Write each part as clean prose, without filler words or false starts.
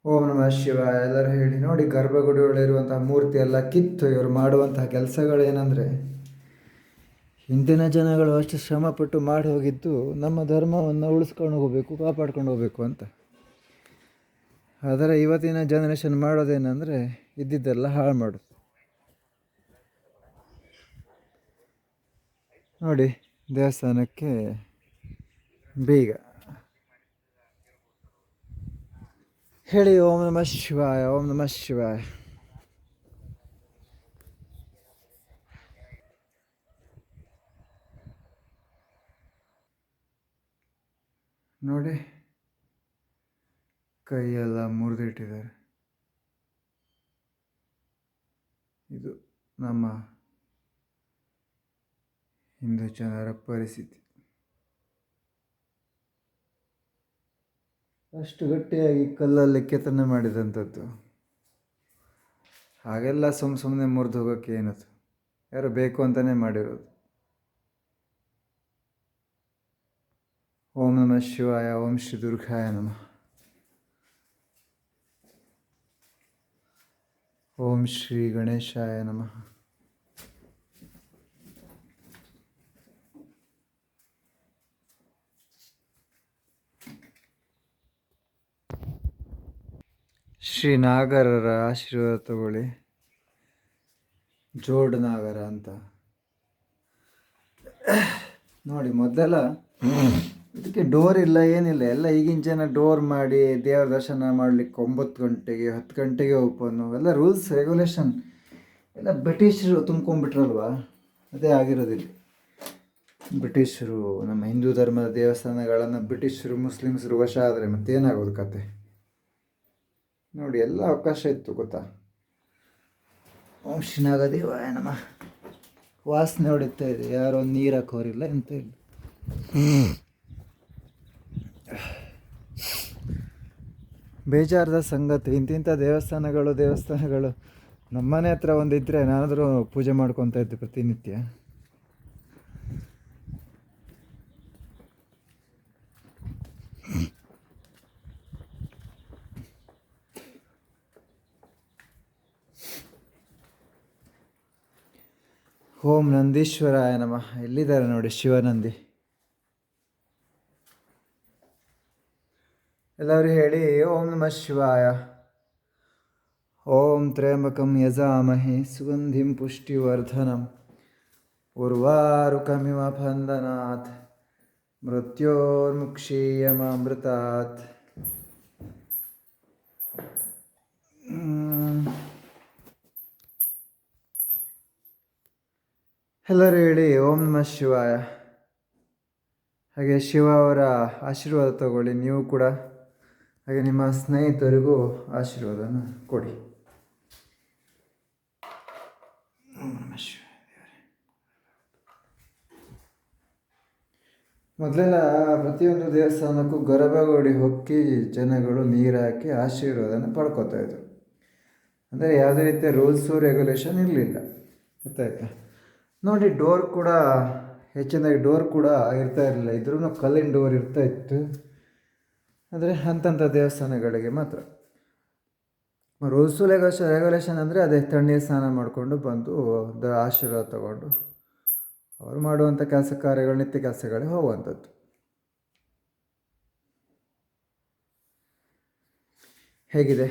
ಓಂ ನಮಃ ಶಿವಾಯ. ಎಲ್ಲರೂ ಹೇಳಿ ನೋಡಿ, ಗರ್ಭಗುಡಿ ಒಳಗಿರುವಂತಹ ಮೂರ್ತಿ ಎಲ್ಲ ಕಿತ್ತು ಇವರು ಮಾಡುವಂತಹ ಕೆಲಸಗಳೇನೆಂದರೆ, ಹಿಂದಿನ ಜನಗಳು ಅಷ್ಟು ಶ್ರಮಪಟ್ಟು ಮಾಡಿ ಹೋಗಿದ್ದು ನಮ್ಮ ಧರ್ಮವನ್ನು ಉಳಿಸ್ಕೊಂಡು ಹೋಗಬೇಕು, ಕಾಪಾಡ್ಕೊಂಡು ಹೋಗಬೇಕು ಅಂತ. ಆದರೆ ಇವತ್ತಿನ ಜನರೇಷನ್ ಮಾಡೋದೇನೆಂದರೆ ಇದ್ದಿದ್ದೆಲ್ಲ ಹಾಳು ಮಾಡೋದು. ನೋಡಿ, ದೇವಸ್ಥಾನಕ್ಕೆ ಬೀಗ ಹೇಳಿ. ಓಂ ನಮಃ ಶಿವಾಯ, ಓಂ ನಮಃ ಶಿವಾಯ. ನೋಡಿ, ಕೈಯೆಲ್ಲ ಮುರಿದಿಟ್ಟಿದ್ದಾರೆ. ಇದು ನಮ್ಮ ಹಿಂದೂ ಜನರ ಪರಿಸ್ಥಿತಿ. ಅಷ್ಟು ಗಟ್ಟಿಯಾಗಿ ಕಲ್ಲಲ್ಲಿ ಕೆತ್ತನೆ ಮಾಡಿದಂಥದ್ದು. ಹಾಗೆಲ್ಲ ಸುಮ್ಮನೆ ಮುರಿದು ಹೋಗೋಕ್ಕೆ ಏನದು? ಯಾರು ಬೇಕು ಅಂತಲೇ ಮಾಡಿರೋದು. ಓಂ ನಮಃ ಶಿವಾಯ, ಓಂ ಶ್ರೀ ದುರ್ಗಾಯ ನಮಃ. ಓಂ ಶ್ರೀ ಗಣೇಶಾಯ ನಮಃ. ಶ್ರೀ ನಾಗರರ ಆಶೀರ್ವಾದ ತಗೊಳ್ಳಿ. ಜೋಡ್ ನಾಗರ ಅಂತ ನೋಡಿ. ಮೊದಲೆಲ್ಲ ಇದಕ್ಕೆ ಡೋರ್ ಇಲ್ಲ, ಏನಿಲ್ಲ. ಎಲ್ಲ ಈಗಿನ ಜನ ಡೋರ್ ಮಾಡಿ ದೇವರ ದರ್ಶನ ಮಾಡಲಿಕ್ಕೆ 9 ಗಂಟೆಗೆ 10 ಗಂಟೆಗೆ ಓಪನ್ನು. ಎಲ್ಲ ರೂಲ್ಸ್ ರೆಗ್ಯುಲೇಷನ್ ಎಲ್ಲ ಬ್ರಿಟಿಷರು ತುಂಬ್ಕೊಂಡ್ಬಿಟ್ರಲ್ವ, ಅದೇ ಆಗಿರೋದಿಲ್ಲ. ಬ್ರಿಟಿಷರು ನಮ್ಮ ಹಿಂದೂ ಧರ್ಮದ ದೇವಸ್ಥಾನಗಳನ್ನು ಬ್ರಿಟಿಷರು ಮುಸ್ಲಿಮ್ಸರು ವಶ ಆದರೆ ಮತ್ತೇನಾಗೋದು ಕತೆ ನೋಡಿ. ಎಲ್ಲ ಅವಕಾಶ ಇತ್ತು ಗೊತ್ತಾ. ಓಂ ಶ್ರೀನಾಗದೇವಾಯ ನಮಃ. ವಾಸನೆ ಹೊಡಿತಾ ಇದೆ, ಯಾರೋ ನೀರು ಹಾಕೋರಿಲ್ಲ ಎಂತ ಇಲ್ಲ. ಬೇಜಾರದ ಸಂಗತಿ, ಇಂತಿಂಥ ದೇವಸ್ಥಾನಗಳು ನಮ್ಮನೆ ಹತ್ರ ಒಂದಿದ್ದರೆ ನಾನಾದರೂ ಪೂಜೆ ಮಾಡ್ಕೊತಾ ಇದ್ದೆ ಪ್ರತಿನಿತ್ಯ. ಓಂ ನಂದೀಶ್ವರಾಯ ನಮಃ. ಎಲ್ಲಿದ್ದಾರೆ ನೋಡಿ ಶಿವನಂದಿ. ಎಲ್ಲರೂ ಹೇಳಿ ಓಂ ನಮಃ ಶಿವಾಯ. ಓಂ ತ್ರ್ಯಂಬಕಂ ಯಜಾಮಹೇ ಸುಗಂಧಿಂ ಪುಷ್ಟಿವರ್ಧನಂ ಉರ್ವಾರುಕಮಿವ ಬಂಧನಾತ್ ಮೃತ್ಯೋರ್ಮುಕ್ಷೀಯಮಾಮೃತಾತ್. ಎಲ್ಲರೂ ಹೇಳಿ ಓಂ ನಮಃ ಶಿವಾಯ. ಹಾಗೆ ಶಿವ ಅವರ ಆಶೀರ್ವಾದ ತಗೊಳ್ಳಿ ನೀವು ಕೂಡ. ಹಾಗೆ ನಿಮ್ಮ ಸ್ನೇಹಿತರಿಗೂ ಆಶೀರ್ವಾದನ ಕೊಡಿ. ಮೊದಲೆಲ್ಲ ಪ್ರತಿಯೊಂದು ದೇವಸ್ಥಾನಕ್ಕೂ ಗರ್ಭಗುಡಿ ಹೊಕ್ಕಿ ಜನಗಳು ನೀರು ಹಾಕಿ ಆಶೀರ್ವಾದನ ಪಡ್ಕೋತಾ ಇದ್ರು. ಅಂದರೆ ಯಾವುದೇ ರೀತಿಯ ರೂಲ್ಸು ರೆಗ್ಯುಲೇಷನ್ ಇರಲಿಲ್ಲ, ಗೊತ್ತಾಯ್ತಾ. ನೋಡಿ, ಡೋರ್ ಕೂಡ ಹೆಚ್ಚಿನದಾಗಿ ಡೋರ್ ಕೂಡ ಇರ್ತಾ ಇರಲಿಲ್ಲ. ಇದ್ರೂ ಕಲ್ಲಿನ ಡೋರ್ ಇರ್ತಾ ಇತ್ತು. ಆದರೆ ಅಂಥಂಥ ದೇವಸ್ಥಾನಗಳಿಗೆ ಮಾತ್ರ ರೂಲ್ಸು ರೆಗ್ಯುಲೇಷನ್ ಅಂದರೆ ಅದೇ ತಣ್ಣೀರು ಸ್ನಾನ ಮಾಡಿಕೊಂಡು ಬಂದು ಆಶೀರ್ವಾದ ತಗೊಂಡು ಅವರು ಮಾಡುವಂಥ ಕೆಲಸ ಕಾರ್ಯಗಳು, ನಿತ್ಯ ಕೆಲಸಗಳಿಗೆ ಹೋಗುವಂಥದ್ದು. ಹೇಗಿದೆ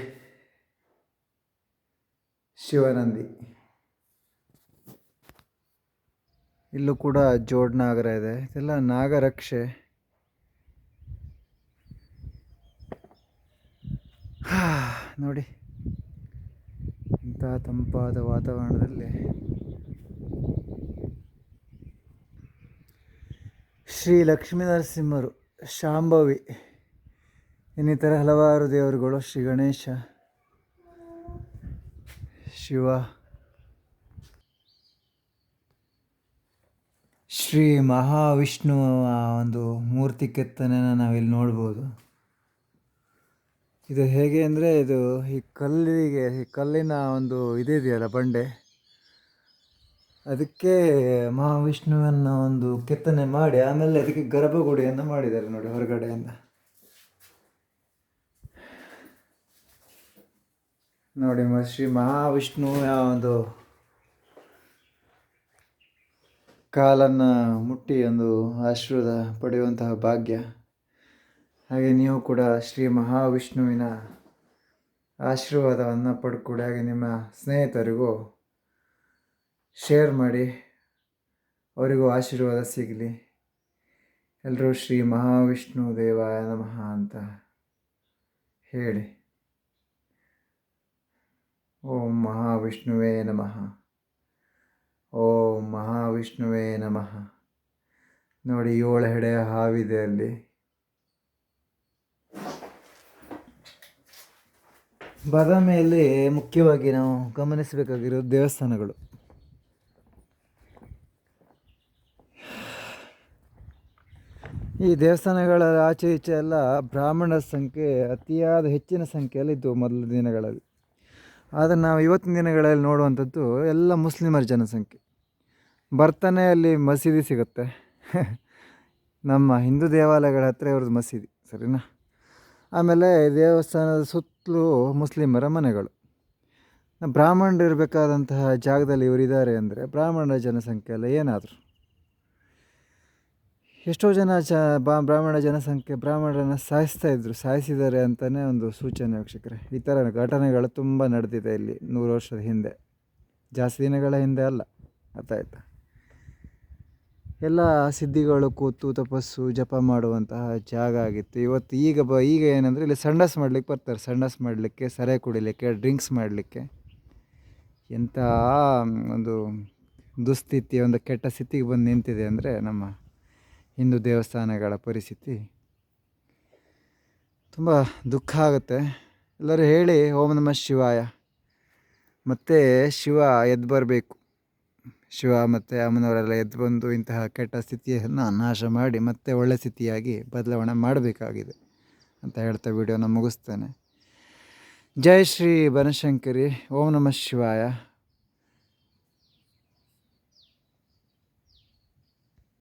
ಶಿವನಂದಿ? ಇಲ್ಲೂ ಕೂಡ ಜೋಡ್ ನಾಗರ ಇದೆ. ಇದೆಲ್ಲ ನಾಗರಕ್ಷೆ. ನೋಡಿ, ಇಂಥ ತಂಪಾದ ವಾತಾವರಣದಲ್ಲಿ ಶ್ರೀ ಲಕ್ಷ್ಮೀ ನರಸಿಂಹರು, ಶಾಂಭವಿ ಇನ್ನಿತರ ಹಲವಾರು ದೇವರುಗಳು, ಶ್ರೀ ಗಣೇಶ, ಶಿವ, ಶ್ರೀ ಮಹಾವಿಷ್ಣುವ ಒಂದು ಮೂರ್ತಿ ಕೆತ್ತನೆಯನ್ನು ನಾವಿಲ್ಲಿ ನೋಡ್ಬೋದು. ಇದು ಹೇಗೆ ಅಂದರೆ, ಇದು ಈ ಕಲ್ಲಿನ ಒಂದು ಇದೆಯಲ್ಲ ಬಂಡೆ, ಅದಕ್ಕೆ ಮಹಾವಿಷ್ಣುವನ್ನು ಒಂದು ಕೆತ್ತನೆ ಮಾಡಿ ಆಮೇಲೆ ಅದಕ್ಕೆ ಗರ್ಭಗುಡಿಯನ್ನು ಮಾಡಿದ್ದಾರೆ ನೋಡಿ ಹೊರಗಡೆಯಿಂದ. ನೋಡಿ ಶ್ರೀ ಮಹಾವಿಷ್ಣುವಿನ ಒಂದು ಕಾಲನ್ನು ಮುಟ್ಟಿ ಒಂದು ಆಶೀರ್ವಾದ ಪಡೆಯುವಂತಹ ಭಾಗ್ಯ. ಹಾಗೆ ನೀವು ಕೂಡ ಶ್ರೀ ಮಹಾವಿಷ್ಣುವಿನ ಆಶೀರ್ವಾದವನ್ನು ಪಡ್ಕೊಡಿ. ಹಾಗೆ ನಿಮ್ಮ ಸ್ನೇಹಿತರಿಗೂ ಶೇರ್ ಮಾಡಿ, ಅವರಿಗೂ ಆಶೀರ್ವಾದ ಸಿಗಲಿ. ಎಲ್ಲರೂ ಶ್ರೀ ಮಹಾವಿಷ್ಣು ದೇವಾಯ ನಮಃ ಅಂತ ಹೇಳಿ. ಓಂ ಮಹಾವಿಷ್ಣುವೇ ನಮಃ, ಓಂ ಮಹಾವಿಷ್ಣುವೇ ನಮಃ. ನೋಡಿ 7 ಹೆಡೆಯ ಹಾವಿದೆ ಅಲ್ಲಿ. ಬಾದಾಮಿಯಲ್ಲಿ ಮುಖ್ಯವಾಗಿ ನಾವು ಗಮನಿಸಬೇಕಾಗಿರೋ ದೇವಸ್ಥಾನಗಳು. ಈ ದೇವಸ್ಥಾನಗಳ ಆಚೆ ಈಚೆ ಎಲ್ಲ ಬ್ರಾಹ್ಮಣರ ಸಂಖ್ಯೆ ಅತಿಯಾದ ಹೆಚ್ಚಿನ ಸಂಖ್ಯೆಯಲ್ಲಿದ್ದು ಮೊದಲ ದಿನಗಳಲ್ಲಿ. ಆದರೆ ನಾವು ಇವತ್ತಿನ ದಿನಗಳಲ್ಲಿ ನೋಡುವಂಥದ್ದು ಎಲ್ಲ ಮುಸ್ಲಿಮರ ಜನಸಂಖ್ಯೆ. ಬರ್ತಾನೆ ಅಲ್ಲಿ ಮಸೀದಿ ಸಿಗುತ್ತೆ. ನಮ್ಮ ಹಿಂದೂ ದೇವಾಲಯಗಳ ಹತ್ತಿರ ಇವ್ರದ್ದು ಮಸೀದಿ, ಸರಿನಾ? ಆಮೇಲೆ ದೇವಸ್ಥಾನದ ಸುತ್ತಲೂ ಮುಸ್ಲಿಮರ ಮನೆಗಳು. ಬ್ರಾಹ್ಮಣರು ಇರಬೇಕಾದಂತಹ ಜಾಗದಲ್ಲಿ ಇವರಿದ್ದಾರೆ ಅಂದರೆ ಬ್ರಾಹ್ಮಣರ ಜನಸಂಖ್ಯೆ ಎಲ್ಲ ಏನಾದರೂ. ಎಷ್ಟೋ ಜನ ಬ್ರಾಹ್ಮಣ ಜನಸಂಖ್ಯೆ ಬ್ರಾಹ್ಮಣರನ್ನು ಸಾಯಿಸಿದ್ದಾರೆ ಅಂತಲೇ ಒಂದು ಸೂಚನೆ ವೀಕ್ಷಕರೇ. ಈ ಥರ ಘಟನೆಗಳು ತುಂಬ ನಡೆದಿದೆ ಇಲ್ಲಿ 100 ವರ್ಷದ ಹಿಂದೆ, ಜಾಸ್ತಿ ದಿನಗಳ ಹಿಂದೆ ಅಲ್ಲ. ಅರ್ಥ ಆಯ್ತಾ? ಎಲ್ಲ ಸಿದ್ಧಿಗಳು ಕೂತು ತಪಸ್ಸು ಜಪ ಮಾಡುವಂತಹ ಜಾಗ ಆಗಿತ್ತು. ಇವತ್ತು ಈಗ ಏನಂದರೆ ಇಲ್ಲಿ ಸಂಡಾಸ್ ಮಾಡಲಿಕ್ಕೆ ಬರ್ತಾರೆ. ಸಂಡಾಸ್ ಮಾಡಲಿಕ್ಕೆ, ಸರೆ ಕುಡಿಲಿಕ್ಕೆ, ಡ್ರಿಂಕ್ಸ್ ಮಾಡಲಿಕ್ಕೆ. ಎಂಥ ಒಂದು ದುಸ್ಥಿತಿ, ಒಂದು ಕೆಟ್ಟ ಸ್ಥಿತಿಗೆ ಬಂದು ನಿಂತಿದೆ ಅಂದರೆ ನಮ್ಮ ಹಿಂದೂ ದೇವಸ್ಥಾನಗಳ ಪರಿಸ್ಥಿತಿ. ತುಂಬ ದುಃಖ ಆಗುತ್ತೆ. ಎಲ್ಲರೂ ಹೇಳಿ ಓಂ ನಮಃ ಶಿವಾಯ. ಮತ್ತು ಶಿವ ಎದ್ದು ಬರಬೇಕು. ಶಿವ ಮತ್ತು ಅಮ್ಮನವರೆಲ್ಲ ಎದ್ದು ಬಂದು ಇಂತಹ ಕೆಟ್ಟ ಸ್ಥಿತಿಯನ್ನು ನಾಶ ಮಾಡಿ ಮತ್ತೆ ಒಳ್ಳೆ ಸ್ಥಿತಿಯಾಗಿ ಬದಲಾವಣೆ ಮಾಡಬೇಕಾಗಿದೆ ಅಂತ ಹೇಳ್ತಾ ವಿಡಿಯೋನ ಮುಗಿಸ್ತೇನೆ. ಜೈ ಶ್ರೀ ಬನಶಂಕರಿ. ಓಂ ನಮಃ ಶಿವಾಯ.